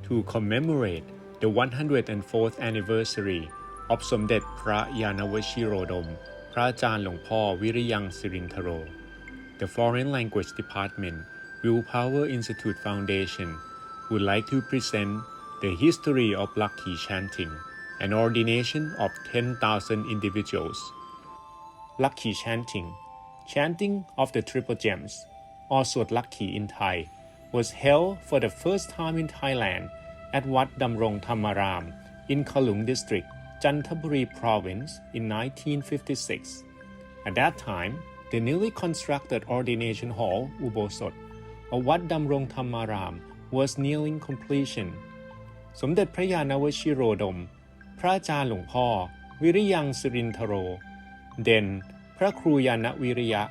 to commemorate the 104th anniversary of Somdet Phra Yanaviriya Phra Ajarn Viriyang Sirintharo. The Foreign Language Department, Willpower Institute Foundation, would like to present the history of Lakkhī Chanting, an ordination of 10,000 individuals. Lakkhī Chanting, chanting of the Triple Gems, or Suwad Lakkhī in Thai, was held for the first time in Thailand at Wat Damrongthamaram in Khlung District, Chanthaburi Province in 1956. At that time, the newly constructed ordination hall, Ubosot, of Wat Damrongthamaram was nearing completion. Somdet Phra Yanaviriya Phra Ajarn Viriyang Sirintharo, then Phra Khru Yanaviriya,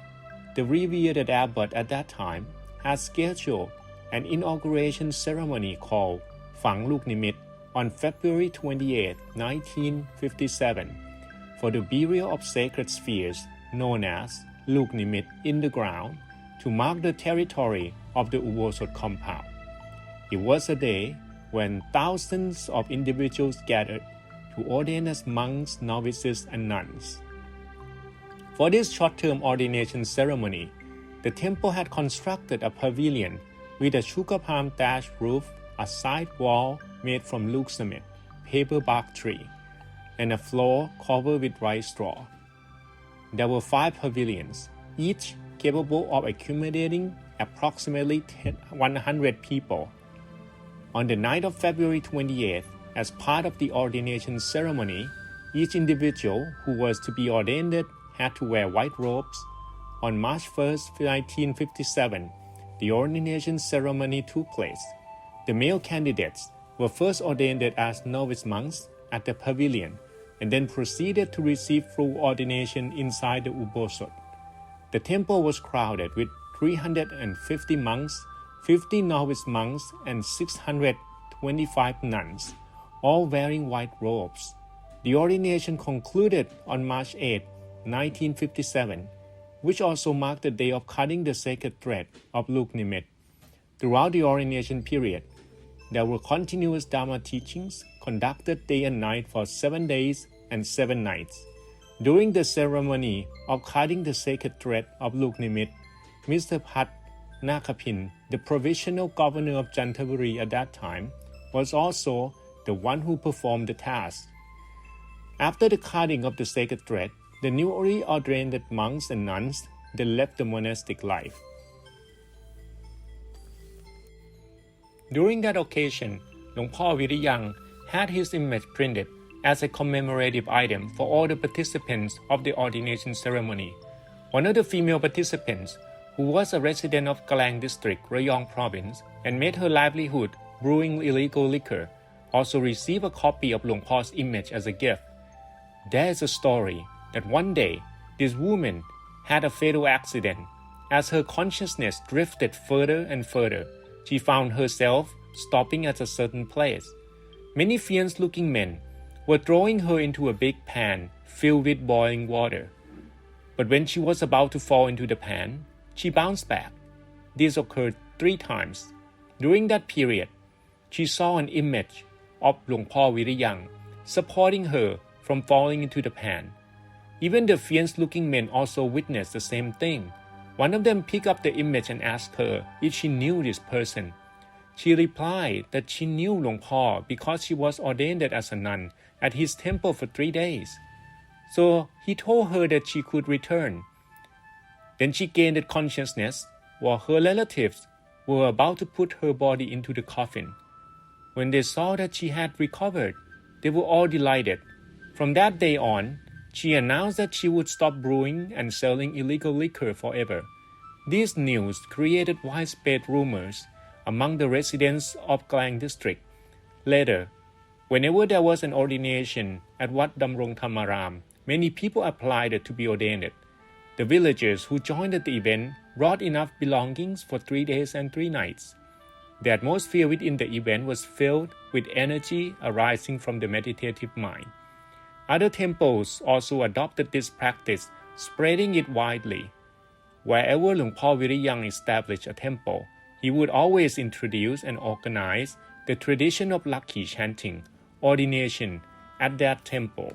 the revered abbot at that time, had scheduled an inauguration ceremony called FANG LUUK NIMIT on February 28, 1957, for the burial of sacred spheres known as Luuk Nimit in the ground to mark the territory of the Ubosot compound. It was a day when thousands of individuals gathered to ordain as monks, novices, and nuns. For this short-term ordination ceremony, the temple had constructed a pavilion with a sugar palm thatched roof, a side wall made from Luuk Samet, paper bark tree, and a floor covered with rice straw. There were 5 pavilions, each capable of accommodating approximately 100 people. On the night of February 28th, as part of the ordination ceremony, each individual who was to be ordained had to wear white robes. On March 1st, 1957, the ordination ceremony took place. The male candidates were first ordained as novice monks at the pavilion and then proceeded to receive full ordination inside the Ubosot. The temple was crowded with 350 monks, 50 novice monks, and 625 nuns, all wearing white robes. The ordination concluded on March 8, 1957, which also marked the day of cutting the sacred thread of Luuk Nimit. Throughout the ordination period, there were continuous Dhamma teachings conducted day and night for 7 days and 7 nights. During the ceremony of cutting the sacred thread of Luuk Nimit, Mr. Phat Nakhapin, the provincial governor of Chanthaburi at that time, was also the one who performed the task. After the cutting of the sacred thread, the newly ordained monks and nuns then left the monastic life. During that occasion, Luangphor Viriyang had his image printed as a commemorative item for all the participants of the ordination ceremony. One of the female participants, who was a resident of Khlung District, Viriyang Province, and made her livelihood brewing illegal liquor, also received a copy of Luangphor's image as a gift. There is a story that one day, this woman had a fatal accident. As her consciousness drifted further and further, she found herself stopping at a certain place. Many fierce-looking men were throwing her into a big pan filled with boiling water. But when she was about to fall into the pan, she bounced back. This occurred 3 times. During that period, she saw an image of Luangphor Viriyang supporting her from falling into the pan. Even the fierce-looking men also witnessed the same thing. One of them picked up the image and asked her if she knew this person. She replied that she knew Luangphor because she was ordained as a nun at his temple for 3 days. So he told her that she could return. Then she gained consciousness while her relatives were about to put her body into the coffin. When they saw that she had recovered, they were all delighted. From that day on, she announced that she would stop brewing and selling illegal liquor forever. This news created widespread rumors among the residents of Khlung District. Later, whenever there was an ordination at Wat Damrongthamaram, many people applied to be ordained. The villagers who joined the event brought enough belongings for 3 days and 3 nights. The atmosphere within the event was filled with energy arising from the meditative mind. Other temples also adopted this practice, spreading it widely. Wherever Luangphor Viriyang established a temple, he would always introduce and organize the tradition of Lakkhī Chanting, ordination, at that temple